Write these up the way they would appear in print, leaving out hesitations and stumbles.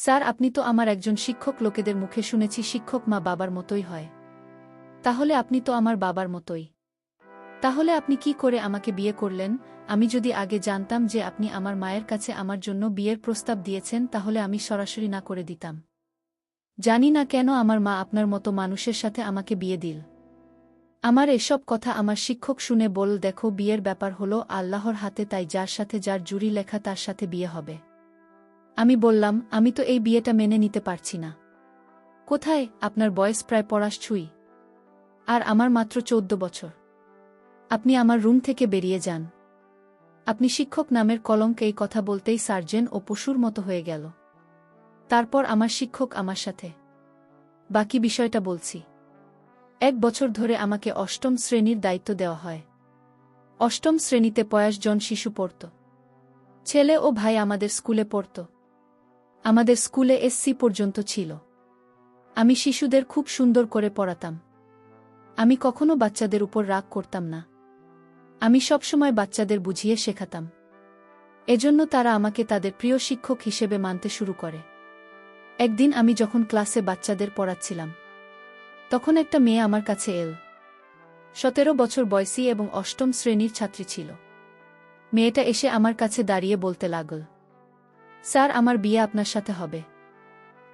Sir, আপনি তো আমার একজন শিক্ষক, লোকেদের মুখে শুনেছি শিক্ষক মা বাবার মতোই হয়। তাহলে আপনি তো আমার বাবার মতোই। তাহলে আপনি কি করে আমাকে বিয়ে করলেন? আমি যদি আগে জানতাম যে আপনি আমার মায়ের কাছে আমার জন্য বিয়ের প্রস্তাব দিয়েছেন, তাহলে আমি সরাসরি না করে দিতাম। জানি না কেন আমার মা আপনার মতো মানুষের সাথে আমাকে বিয়ে দিল। আমার এসব কথা আমার শিক্ষক শুনে বল, দেখো, বিয়ের ব্যাপার হলো আল্লাহর হাতে, তাই যার সাথে যার জুরি লেখা তার সাথে বিয়ে হবে। আমি বললাম, আমি তো এই বিয়েটা মেনে নিতে পারছি না। কোথায়? আপনার বয়স প্রায় পড়াশ ছুঁই, আর আমার মাত্র 14 বছর। আপনি আমার রুম থেকে বেরিয়ে যান। আপনি শিক্ষক নামের কলঙ্ক। এই কথা বলতেই সার্জেন ও পশুর মতো হয়ে গেল। তারপর আমার শিক্ষক আমার সাথে। বাকি বিষয়টা বলছি। 1 বছর ধরে আমাকে অষ্টম শ্রেণীর দায়িত্ব দেওয়া হয়। অষ্টম শ্রেণীতে 50 জন শিশু পড়ত। ছেলে ও ভাই আমাদের স্কুলে পড়ত। আমাদের স্কুলে এসসি পর্যন্ত ছিল। আমি শিশুদের খুব সুন্দর করে পড়াতাম। আমি কখনো বাচ্চাদের উপর রাগ করতাম না। আমি সবসময় বাচ্চাদের বুঝিয়ে শেখাতাম। এজন্য তারা আমাকে তাদের প্রিয় শিক্ষক হিসেবে মানতে শুরু করে। একদিন আমি যখন ক্লাসে বাচ্চাদের পড়াচ্ছিলাম, তখন একটা মেয়ে আমার কাছে এল। 17 বছর বয়সী এবং অষ্টম শ্রেণীর ছাত্রী ছিল। মেয়েটা এসে আমার কাছে দাঁড়িয়ে বলতে লাগল, স্যার, আমার বিয়ে আপনার সাথে হবে।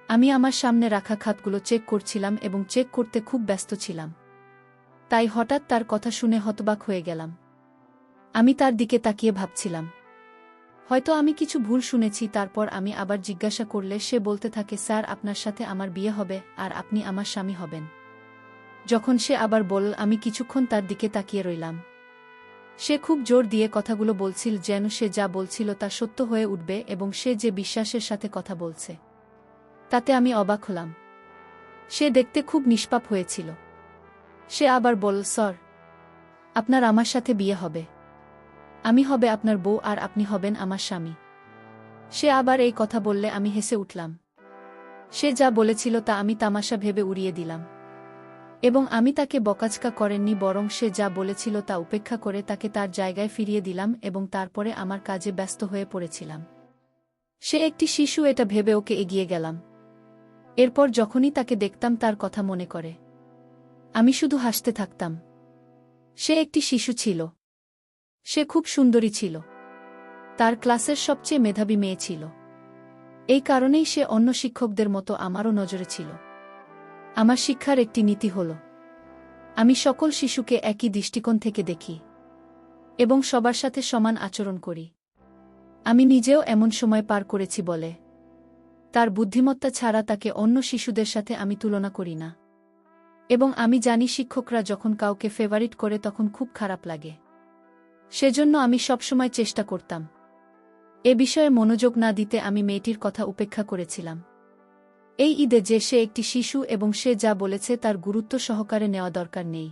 আমি আমার সামনে রাখা খাতগুলো চেক করছিলাম এবং চেক করতে খুব ব্যস্ত ছিলাম। তাই হঠাৎ তার কথা শুনে হতবাক হয়ে গেলাম। আমি তার দিকে তাকিয়ে ভাবছিলাম, হয়তো আমি কিছু ভুল শুনেছি। তারপর আমি আবার জিজ্ঞাসা করলে সে বলতে থাকে, স্যার, আপনার সাথে আমার বিয়ে হবে আর আপনি আমার স্বামী হবেন। যখন সে আবার বলল, আমি কিছুক্ষণ তার দিকে তাকিয়ে রইলাম। সে খুব জোর দিয়ে কথাগুলো বলছিল, যেন সে যা বলছিল তা সত্য হয়ে উঠবে এবং সে যে বিশ্বাসের সাথে কথা বলছে, তাতে আমি অবাক হলাম। সে দেখতে খুব নিষ্পাপ হয়েছিল। সে আবার বলল, স্যার, আপনার আমার সাথে বিয়ে হবে। আমি হবে আপনার বউ আর আপনি হবেন আমার স্বামী। সে আবার এই কথা বললে আমি হেসে উঠলাম। সে যা বলেছিল তা আমি তামাশা ভেবে উড়িয়ে দিলাম। এবং আমি তাকে বকাঝকা করেননি, বরং সে যা বলেছিল তা উপেক্ষা করে তাকে তার জায়গায় ফিরিয়ে দিলাম এবং তারপরে আমার কাজে ব্যস্ত হয়ে পড়েছিলাম। সে একটি শিশু, এটা ভেবে ওকে এগিয়ে গেলাম। এরপর যখনই তাকে দেখতাম তার কথা মনে করে আমি শুধু হাসতে থাকতাম। সে একটি শিশু ছিল। সে খুব সুন্দরী ছিল। তার ক্লাসের সবচেয়ে মেধাবী মেয়ে ছিল। এই কারণেই সে অন্য শিক্ষকদের মতো আমারও নজরে ছিল। আমার শিক্ষার একটি নীতি হল, আমি সকল শিশুকে একই দৃষ্টিকোণ থেকে দেখি এবং সবার সাথে সমান আচরণ করি। আমি নিজেও এমন সময় পার করেছি বলে তার বুদ্ধিমত্তা ছাড়া তাকে অন্য শিশুদের সাথে আমি তুলনা করি না। এবং আমি জানি শিক্ষকরা যখন কাউকে ফেভারিট করে তখন খুব খারাপ লাগে। সেজন্য আমি সবসময় চেষ্টা করতাম এ বিষয়ে মনোযোগ না দিতে। আমি মেয়েটির কথা উপেক্ষা করেছিলাম। এই ঈদে যে সে একটি শিশু এবং সে যা বলেছে তার গুরুত্ব সহকারে নেওয়া দরকার নেই।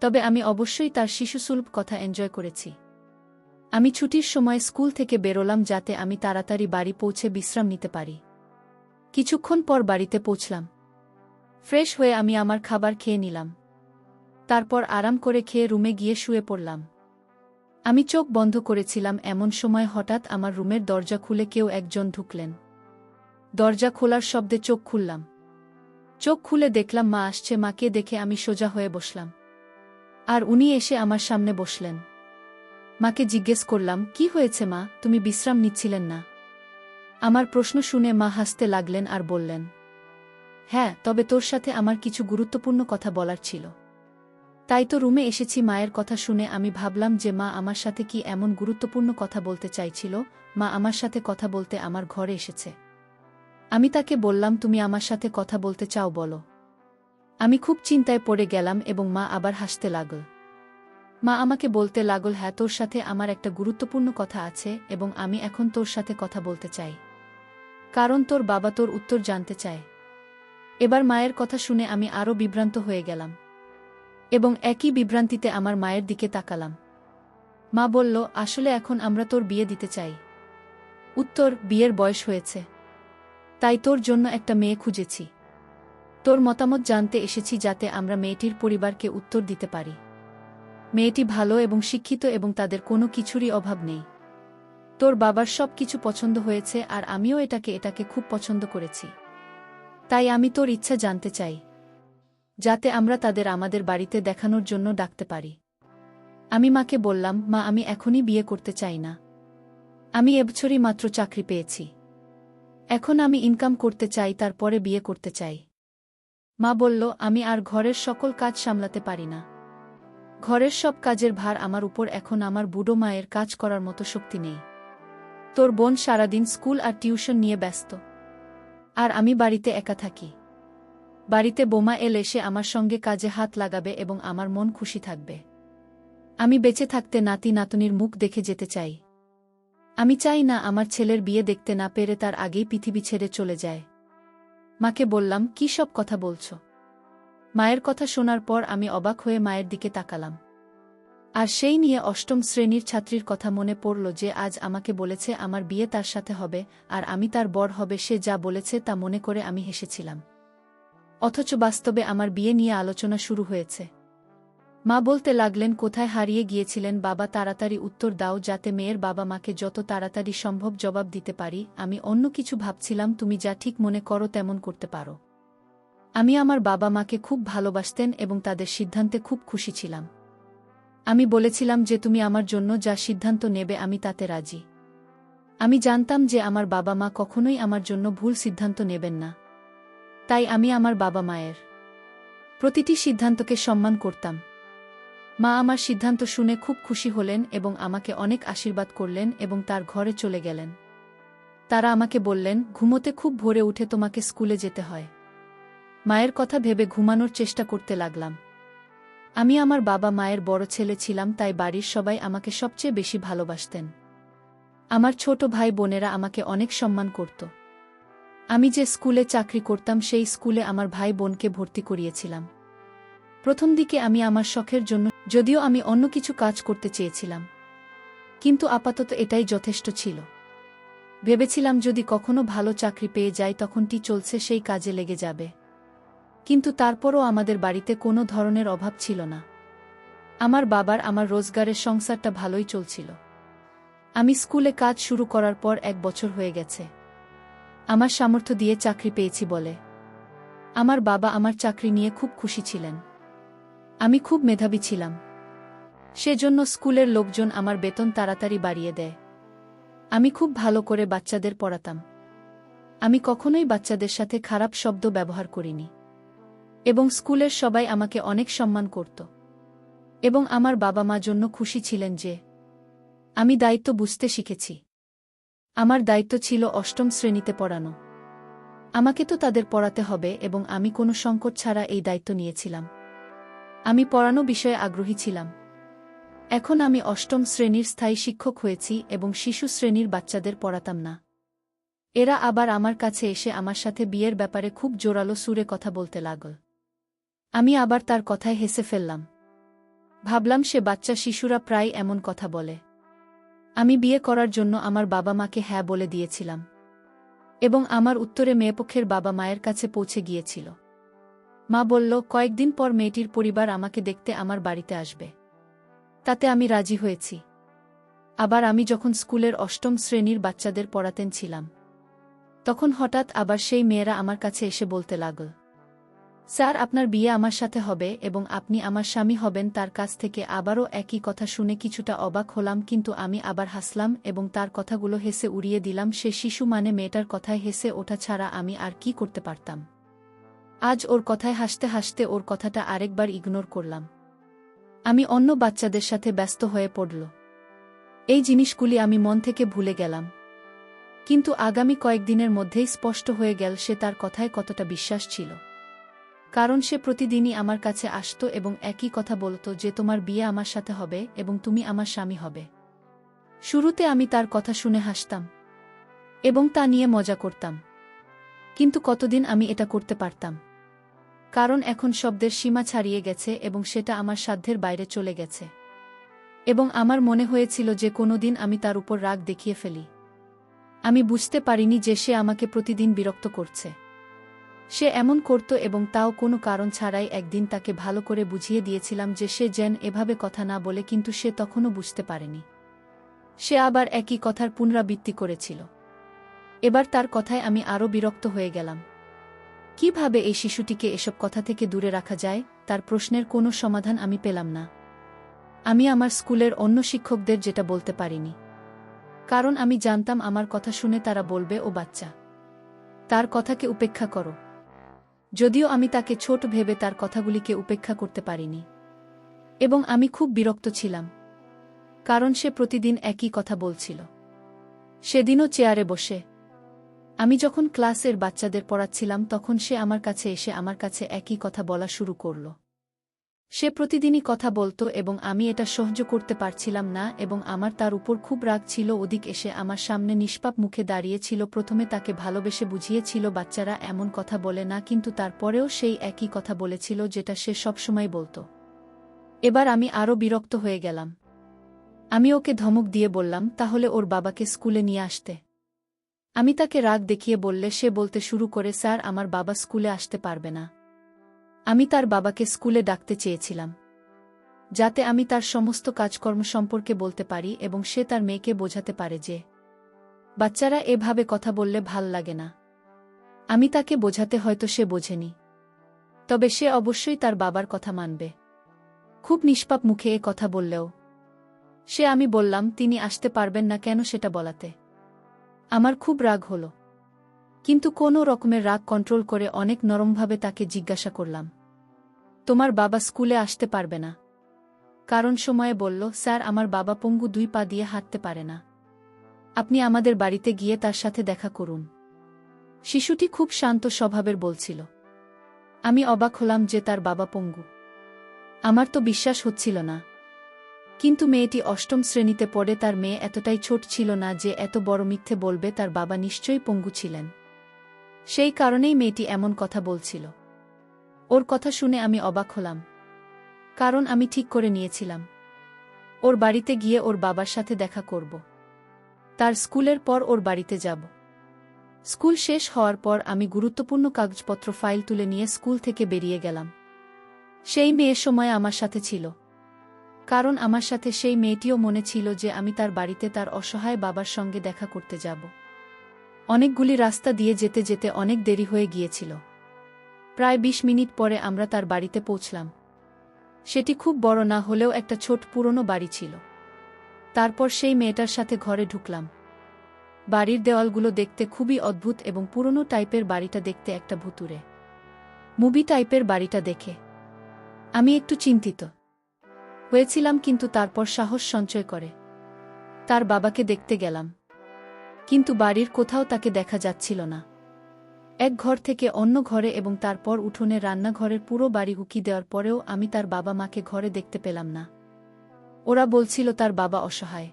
তবে আমি অবশ্যই তার শিশুসুলভ কথা এনজয় করেছি। আমি ছুটির সময় স্কুল থেকে বেরোলাম যাতে আমি তাড়াতাড়ি বাড়ি পৌঁছে বিশ্রাম নিতে পারি। কিছুক্ষণ পর বাড়িতে পৌঁছলাম। ফ্রেশ হয়ে আমি আমার খাবার খেয়ে নিলাম। তারপর আরাম করে খেয়ে রুমে গিয়ে শুয়ে পড়লাম। আমি চোখ বন্ধ করেছিলাম, এমন সময় হঠাৎ আমার রুমের দরজা খুলে কেউ একজন ঢুকলেন। দরজা খোলার শব্দে চোখ খুললাম। চোখ খুলে দেখলাম মা আসছে। মাকে দেখে আমি সোজা হয়ে বসলাম, আর উনি এসে আমার সামনে বসলেন। মাকে জিজ্ঞেস করলাম, কি হয়েছে মা, তুমি বিশ্রাম নিচ্ছিলেন না? আমার প্রশ্ন শুনে মা হাসতে লাগলেন আর বললেন, হ্যাঁ, তবে তোর সাথে আমার কিছু গুরুত্বপূর্ণ কথা বলার ছিল, তাই তো রুমে এসেছি। মায়ের কথা শুনে আমি ভাবলাম যে মা আমার সাথে কি এমন গুরুত্বপূর্ণ কথা বলতে চাইছিল। মা আমার সাথে কথা বলতে আমার ঘরে এসেছে। আমি তাকে বললাম, তুমি আমার সাথে কথা বলতে চাও, বলো। আমি খুব চিন্তায় পড়ে গেলাম এবং মা আবার হাসতে লাগল। মা আমাকে বলতে লাগল, হ্যাঁ, তোর সাথে আমার একটা গুরুত্বপূর্ণ কথা আছে এবং আমি এখন তোর সাথে কথা বলতে চাই, কারণ তোর বাবা তোর উত্তর জানতে চায়। এবার মায়ের কথা শুনে আমি আরও বিভ্রান্ত হয়ে গেলাম এবং একই বিভ্রান্তিতে আমার মায়ের দিকে তাকালাম। মা বলল, আসলে এখন আমরা তোর বিয়ে দিতে চাই। উত্তর, বিয়ের বয়স হয়েছে, তাই তোর জন্য একটা মেয়ে খুঁজেছি। তোর মতামত জানতে এসেছি যাতে আমরা মেয়েটির পরিবারকে উত্তর দিতে পারি। মেয়েটি ভালো এবং শিক্ষিত এবং তাদের কোনো কিছুরই অভাব নেই। তোর বাবার সব কিছু পছন্দ হয়েছে আর আমিও এটাকে খুব পছন্দ করেছি। তাই আমি তোর ইচ্ছা জানতে চাই, যাতে আমরা তাদের আমাদের বাড়িতে দেখানোর জন্য ডাকতে পারি। আমি মাকে বললাম, মা, আমি এখনই বিয়ে করতে চাই না। আমি এবছরই মাত্র চাকরি পেয়েছি। এখন আমি ইনকাম করতে চাই, তারপরে বিয়ে করতে চাই। মা বলল, আমি আর ঘরের সকল কাজ সামলাতে পারি না। ঘরের সব কাজের ভার আমার উপর, এখন আমার বুড়ো মায়ের কাজ করার মতো শক্তি নেই। তোর বোন সারাদিন স্কুল আর টিউশন নিয়ে ব্যস্ত, আর আমি বাড়িতে একা থাকি। বাড়িতে বোমা এসে আমার সঙ্গে কাজে হাত লাগাবে এবং আমার মন খুশি থাকবে। আমি বেঁচে থাকতে নাতি নাতনির মুখ দেখে যেতে চাই। আমি চাই না আমার ছেলের বিয়ে দেখতে না পেরে তার আগেই পৃথিবী ছেড়ে চলে যায়। মাকে বললাম, কি সব কথা বলছো? মায়ের কথা শোনার পর আমি অবাক হয়ে মায়ের দিকে তাকালাম। আর সেই নিয়ে অষ্টম শ্রেণীর ছাত্রীর কথা মনে পড়ল, যে আজ আমাকে বলেছে আমার বিয়ে তার সাথে হবে আর আমি তার বর হবে। সে যা বলেছে তা মনে করে আমি হেসেছিলাম। অথচ বাস্তবে আমার বিয়ে নিয়ে আলোচনা শুরু হয়েছে। মা বলতে লাগলেন, কোথায় হারিয়ে গিয়েছিলেন বাবা? তাড়াতাড়ি উত্তর দাও, যাতে মেয়ের বাবা মাকে যত তাড়াতাড়ি সম্ভব জবাব দিতে পারি। আমি অন্য কিছু ভাবছিলাম, তুমি যা ঠিক মনে করো তেমন করতে পারো। আমি আমার বাবা মাকে খুব ভালোবাসতেন এবং তাদের সিদ্ধান্তে খুব খুশি ছিলাম। আমি বলেছিলাম যে তুমি আমার জন্য যা সিদ্ধান্ত নেবে আমি তাতে রাজি। আমি জানতাম যে আমার বাবা মা কখনোই আমার জন্য ভুল সিদ্ধান্ত নেবেন না। তাই আমি আমার বাবা মায়ের প্রতিটি সিদ্ধান্তকে সম্মান করতাম। মা আমার সিদ্ধান্ত শুনে খুব খুশি হলেন এবং আমাকে অনেক আশীর্বাদ করলেন এবং তার ঘরে চলে গেলেন। তারা আমাকে বললেন, ঘুমোতে খুব ভোরে উঠে তোমাকে স্কুলে যেতে হয়। মায়ের কথা ভেবে ঘুমানোর চেষ্টা করতে লাগলাম। আমি আমার বাবা মায়ের বড় ছেলে ছিলাম, তাই বাড়ির সবাই আমাকে সবচেয়ে বেশি ভালোবাসতেন। আমার ছোট ভাই বোনেরা আমাকে অনেক সম্মান করত। আমি যে স্কুলে চাকরি করতাম সেই স্কুলে আমার ভাই বোনকে ভর্তি করিয়েছিলাম। প্রথম দিকে আমি আমার শখের জন্য, যদিও আমি অন্য কিছু কাজ করতে চেয়েছিলাম, কিন্তু আপাতত এটাই যথেষ্ট ছিল। ভেবেছিলাম যদি কখনো ভালো চাকরি পেয়ে যাই তখন চলছে সেই কাজে লেগে যাবে। কিন্তু তারপরও আমাদের বাড়িতে কোনো ধরনের অভাব ছিল না। আমার বাবার আমার রোজগারের সংসারটা ভালোই চলছিল। আমি স্কুলে কাজ শুরু করার পর 1 বছর হয়ে গেছে। আমার সামর্থ্য দিয়ে চাকরি পেয়েছি বলে আমার বাবা আমার চাকরি নিয়ে খুব খুশি ছিলেন। আমি খুব মেধাবী ছিলাম, সেজন্য স্কুলের লোকজন আমার বেতন তাড়াতাড়ি বাড়িয়ে দেয়। আমি খুব ভালো করে বাচ্চাদের পড়াতাম। আমি কখনোই বাচ্চাদের সাথে খারাপ শব্দ ব্যবহার করিনি এবং স্কুলের সবাই আমাকে অনেক সম্মান করত এবং আমার বাবা মা জন্য খুশি ছিলেন যে আমি দায়িত্ব বুঝতে শিখেছি। আমার দায়িত্ব ছিল অষ্টম শ্রেণীতে পড়ানো। আমাকে তো তাদের পড়াতে হবে এবং আমি কোনো সংকট ছাড়া এই দায়িত্ব নিয়েছিলাম। আমি পড়ানো বিষয়ে আগ্রহী ছিলাম। এখন আমি অষ্টম শ্রেণীর স্থায়ী শিক্ষক হয়েছি এবং শিশু শ্রেণীর বাচ্চাদের পড়াতাম না। এরা আবার আমার কাছে এসে আমার সাথে বিয়ের ব্যাপারে খুব জোরালো সুরে কথা বলতে লাগল। আমি আবার তার কথায় হেসে ফেললাম। ভাবলাম সে বাচ্চা শিশুরা প্রায় এমন কথা বলে। আমি বিয়ে করার জন্য আমার বাবা মাকে হ্যাঁ বলে দিয়েছিলাম এবং আমার উত্তরে মেয়েপক্ষের বাবা মায়ের কাছে পৌঁছে গিয়েছিল। মা বলল, কয়েকদিন পর মেয়েটির পরিবার আমাকে দেখতে আমার বাড়িতে আসবে। তাতে আমি রাজি হয়েছি। আবার আমি যখন স্কুলের অষ্টম শ্রেণীর বাচ্চাদের পড়াতেন ছিলাম, তখন হঠাৎ আবার সেই মেয়েরা আমার কাছে এসে বলতে লাগল, স্যার, আপনার বিয়ে আমার সাথে হবে এবং আপনি আমার স্বামী হবেন। তার কাছ থেকে আবারও একই কথা শুনে কিছুটা অবাক হলাম, কিন্তু আমি আবার হাসলাম এবং তার কথাগুলো হেসে উড়িয়ে দিলাম। সে শিশু মানে মেয়েটার কথায় হেসে ওঠা ছাড়া আমি আর কি করতে পারতাম। আজ ওর কথায় হাসতে হাসতে ওর কথাটা আরেকবার ইগনোর করলাম। আমি অন্য বাচ্চাদের সাথে ব্যস্ত হয়ে পড়ল। এই জিনিসগুলি আমি মন থেকে ভুলে গেলাম। কিন্তু আগামী কয়েকদিনের মধ্যেই স্পষ্ট হয়ে গেল সে তার কথায় কতটা বিশ্বাস ছিল। কারণ সে প্রতিদিনই আমার কাছে আসত এবং একই কথা বলত যে তোমার বিয়ে আমার সাথে হবে এবং তুমি আমার স্বামী হবে। শুরুতে আমি তার কথা শুনে হাসতাম এবং তা নিয়ে মজা করতাম, কিন্তু কতদিন আমি এটা করতে পারতাম? কারণ এখন শব্দের সীমা ছাড়িয়ে গেছে এবং সেটা আমার সাধ্যের বাইরে চলে গেছে এবং আমার মনে হয়েছিল যে কোনোদিন আমি তার উপর রাগ দেখিয়ে ফেলি। আমি বুঝতে পারিনি যে সে আমাকে প্রতিদিন বিরক্ত করছে। সে এমন করত এবং তাও কোনো কারণ ছাড়াই। একদিন তাকে ভালো করে বুঝিয়ে দিয়েছিলাম যে সে যেন এভাবে কথা না বলে, কিন্তু সে তখনও বুঝতে পারেনি। সে আবার একই কথার পুনরাবৃত্তি করেছিল। এবার তার কথায় আমি আরও বিরক্ত হয়ে গেলাম। কিভাবে এই শিশুটিকে এসব কথা থেকে দূরে রাখা যায়, তার প্রশ্নের কোনো সমাধান আমি পেলাম না। আমি আমার স্কুলের অন্য শিক্ষকদের যেটা বলতে পারিনি, কারণ আমি জানতাম আমার কথা শুনে তারা বলবে ও বাচ্চা, তার কথাকে উপেক্ষা করো। যদিও আমি তাকে ছোট ভেবে তার কথাগুলিকে উপেক্ষা করতে পারিনি। এবং আমি খুব বিরক্ত ছিলাম, কারণ সে প্রতিদিন একই কথা বলছিল। সেদিনও চেয়ারে বসে আমি যখন ক্লাসের বাচ্চাদের পড়াচ্ছিলাম তখন সে আমার কাছে এসে আমার কাছে একই কথা বলা শুরু করল। সে প্রতিদিনই কথা বলতো এবং আমি এটা সহ্য করতে পারছিলাম না এবং আমার তার উপর খুব রাগ ছিল। ওদিক এসে আমার সামনে নিষ্পাপ মুখে দাঁড়িয়েছিল। প্রথমে তাকে ভালোবেসে বুঝিয়েছিল বাচ্চারা এমন কথা বলে না, কিন্তু তারপরেও সেই একই কথা বলেছিল যেটা সে সবসময় বলত। এবার আমি আরও বিরক্ত হয়ে গেলাম। আমি ওকে ধমক দিয়ে বললাম, তাহলে ওর বাবাকে স্কুলে নিয়ে আসতে। আমি তাকে রাগ দেখিয়ে বললে সে বলতে শুরু করে, স্যার আমার বাবা স্কুলে আসতে পারবে না। আমি তার বাবাকে স্কুলে ডাকতে চেয়েছিলাম, যাতে আমি তার সমস্ত কাজকর্ম সম্পর্কে বলতে পারি এবং সে তার মেয়েকে বোঝাতে পারে যে বাচ্চারা এভাবে কথা বললে ভাল লাগে না। আমি তাকে বোঝাতে হয়তো সে বোঝেনি, তবে সে অবশ্যই তার বাবার কথা মানবে। খুব নিষ্পাপ মুখে এ কথা বললেও আমি বললাম তিনি আসতে পারবেন না কেন সেটা বলাতে। আমার খুব রাগ হলো, কিন্তু কোনো রকমের রাগ কন্ট্রোল করে অনেক নরমভাবে তাকে জিজ্ঞাসা করলাম, তোমার বাবা স্কুলে আসতে পারবে না কারণ? সময়ে বলল, স্যার আমার বাবা পঙ্গু, 2 পা দিয়ে হাঁটতে পারে না। আপনি আমাদের বাড়িতে গিয়ে তার সাথে দেখা করুন। শিশুটি খুব শান্ত স্বভাবের বলছিল। আমি অবাক হলাম যে তার বাবা পঙ্গু। আমার তো বিশ্বাস হচ্ছিল না। কিন্তু মেয়েটি 8ম শ্রেণীতে পড়ে, তার মেয়ে এতটাই ছোট ছিল না যে এত বড় মিথ্যে বলবে। তার বাবা নিশ্চয়ই পঙ্গু ছিলেন, সেই কারণেই মেয়েটি এমন কথা বলছিল। ওর কথা শুনে আমি অবাক হলাম, কারণ আমি ঠিক করে নিয়েছিলাম ওর বাড়িতে গিয়ে ওর বাবার সাথে দেখা করব। তার স্কুলের পর ওর বাড়িতে যাব। স্কুল শেষ হওয়ার পর আমি গুরুত্বপূর্ণ কাগজপত্র ফাইল তুলে নিয়ে স্কুল থেকে বেরিয়ে গেলাম। সেই মেয়ের সময় আমার সাথে ছিল, কারণ আমার সাথে সেই মেয়েটিও মনে ছিল যে আমি তার বাড়িতে তার অসহায় বাবার সঙ্গে দেখা করতে যাব। অনেকগুলি রাস্তা দিয়ে যেতে যেতে অনেক দেরি হয়ে গিয়েছিল। প্রায় 20 মিনিট পরে আমরা তার বাড়িতে পৌঁছলাম। সেটি খুব বড় না হলেও একটা ছোট পুরনো বাড়ি ছিল। তারপর সেই মেয়েটার সাথে ঘরে ঢুকলাম। বাড়ির দেওয়ালগুলো দেখতে খুবই অদ্ভুত এবং পুরনো টাইপের। বাড়িটা দেখতে একটা ভুতুড়ে মুভি টাইপের। বাড়িটা দেখে আমি একটু চিন্তিত হয়েছিলাম, কিন্তু তারপর সাহস সঞ্চয় করে তার বাবাকে দেখতে গেলাম। কিন্তু বাড়ির কোথাও তাকে দেখা যাচ্ছিল না। এক ঘর থেকে অন্য ঘরে এবং তারপর উঠোনে রান্নাঘরের পুরো বাড়ি উকি দেওয়ার পরেও আমি তার বাবা মাকে ঘরে দেখতে পেলাম না। ওরা বলছিল তার বাবা অসহায়।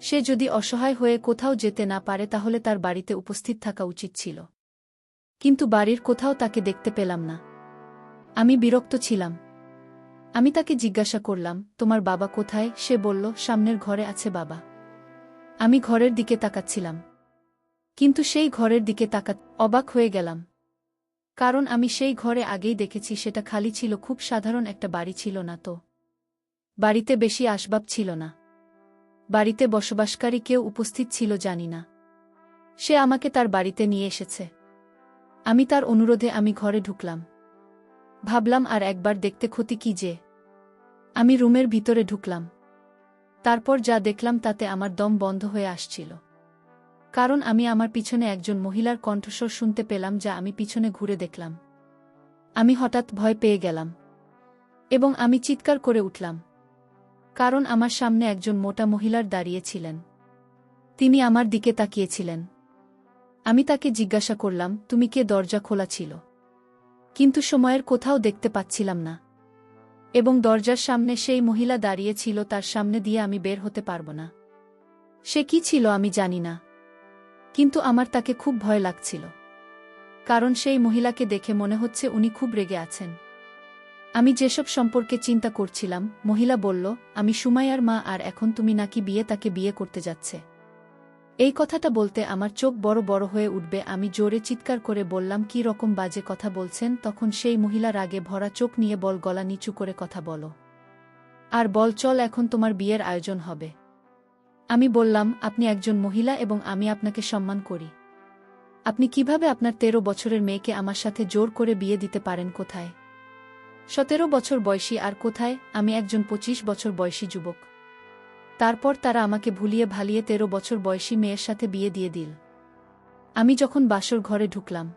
সে যদি অসহায় হয়ে কোথাও যেতে না পারে তাহলে তার বাড়িতে উপস্থিত থাকা উচিত ছিল, কিন্তু বাড়ির কোথাও তাকে দেখতে পেলাম না। আমি বিরক্ত ছিলাম। আমি তাকে জিজ্ঞাসা করলাম, তোমার বাবা কোথায়? সে বলল, সামনের ঘরে আছে বাবা। আমি ঘরের দিকে তাকাচ্ছিলাম, কিন্তু সেই ঘরের দিকে অবাক হয়ে গেলাম, কারণ আমি সেই ঘরে আগেই দেখেছি। সেটা খালি ছিল, খুব সাধারণ একটা বাড়ি ছিল না তো। বাড়িতে বেশি আসবাব ছিল না। বাড়িতে বসবাসকারী কেউ উপস্থিত ছিল জানি না। সে আমাকে তার বাড়িতে নিয়ে এসেছে। আমি তার অনুরোধে আমি ঘরে ঢুকলাম। ভাবলাম আর একবার দেখতে ক্ষতি কি যে। আমি রুমের ভিতরে ঢুকলাম। তারপর যা দেখলাম তাতে আমার দম বন্ধ হয়ে আসছিল, কারণ আমি আমার পিছনে একজন মহিলার কণ্ঠস্বর শুনতে পেলাম, যা আমি পিছনে ঘুরে দেখলাম। আমি হঠাৎ ভয় পেয়ে গেলাম এবং আমি চিৎকার করে উঠলাম, কারণ আমার সামনে একজন মোটা মহিলার দাঁড়িয়ে ছিলেন। তিনি আমার দিকে তাকিয়েছিলেন। আমি তাকে জিজ্ঞাসা করলাম, তুমি কে? দরজা খোলা ছিল, কিন্তু সময়ের কোথাও দেখতে পাচ্ছিলাম না। এবং দরজার সামনে সেই মহিলা দাঁড়িয়ে ছিল, তার সামনে দিয়ে আমি বের হতে পারব না। সে কি ছিল আমি জানি না, কিন্তু আমার তাকে খুব ভয় লাগছিল, কারণ সেই মহিলাকে দেখে মনে হচ্ছে উনি খুব রেগে আছেন। আমি যেসব সম্পর্কে চিন্তা করছিলাম, মহিলা বলল, আমি সুমাইয়ার মা, আর এখন তুমি নাকি তাকে বিয়ে করতে যাচ্ছে। এই কথাটা বলতে আমার চোখ বড় বড় হয়ে উঠবে। আমি জোরে চিৎকার করে বললাম, কি রকম বাজে কথা বলছেন? তখন সেই মহিলা রাগে ভরা চোখ নিয়ে বল, গলা নিচু করে কথা বলো, আর বল চল, এখন তোমার বিয়ের আয়োজন হবে। আমি বললাম, আপনি একজন মহিলা এবং আমি আপনাকে সম্মান করি। আপনি কিভাবে আপনার 13 বছরের মেয়েকে আমার সাথে জোর করে বিয়ে দিতে পারেন? কোথায় 17 বছর বয়সী আর কোথায় আমি একজন 25 বছর বয়সী যুবক? তারপর তারা আমাকে ভুলিয়ে ভালিয়ে 13 বছর বয়সী মেয়ের সাথে বিয়ে দিয়ে দিল। আমি যখন বাসর ঘরে ঢুকলাম,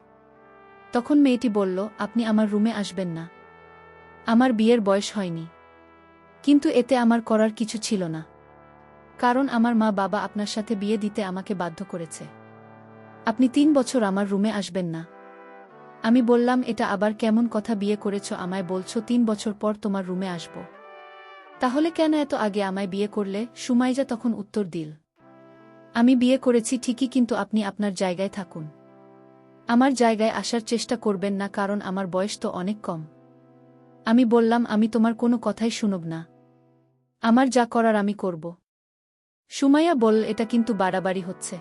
তখন মেয়েটি বলল, আপনি আমার রুমে আসবেন না। আমার বিয়ের বয়স হয়নি। কিন্তু এতে আমার করার কিছু ছিল না, কারণ আমার মা বাবা আপনার সাথে বিয়ে দিতে আমাকে বাধ্য করেছে। আপনি 3 বছর আমার রুমে আসবেন না। আমি বললাম, এটা আবার কেমন কথা? বিয়ে করেছ, আমায় বলছো 3 বছর পর তোমার রুমে আসব। তাহলে কেন এত আগে আমায় বিয়ে করলে? সুমাইজা তখন উত্তর দিল, আমি বিয়ে করেছি ঠিকই, কিন্তু আপনি আপনার জায়গায় থাকুন। আমার জায়গায় আসার চেষ্টা করবেন না, কারণ আমার বয়স তো অনেক কম। আমি বললাম, আমি তোমার কোনো কথাই শুনব না। আমার যা করার আমি করব। সুমাইয়া বলল, এটা কিন্তু বাড়াবাড়ি হচ্ছে।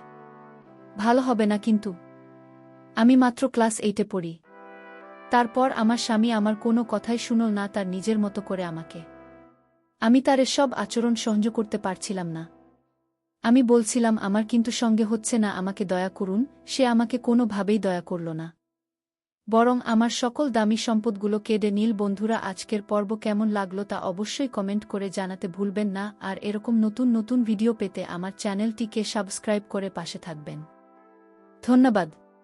ভালো হবে না কিন্তু। আমি মাত্র ক্লাস 8-এ পড়ি। তারপর আমার স্বামী আমার কোনো কথাই শুনল না, তার নিজের মতো করে আমাকে। আমি তার এসব আচরণ সহ্য করতে পারছিলাম না। আমি বলছিলাম, আমার কিন্তু সঙ্গে হচ্ছে না, আমাকে দয়া করুন। সে আমাকে কোনোভাবেই দয়া করল না, বরং আমার সকল দামি সম্পদগুলো কেড়ে নিল। বন্ধুরা, আজকের পর্ব কেমন লাগলো তা অবশ্যই কমেন্ট করে জানাতে ভুলবেন না, আর এরকম নতুন নতুন ভিডিও পেতে আমার চ্যানেলটিকে সাবস্ক্রাইব করে পাশে থাকবেন। ধন্যবাদ।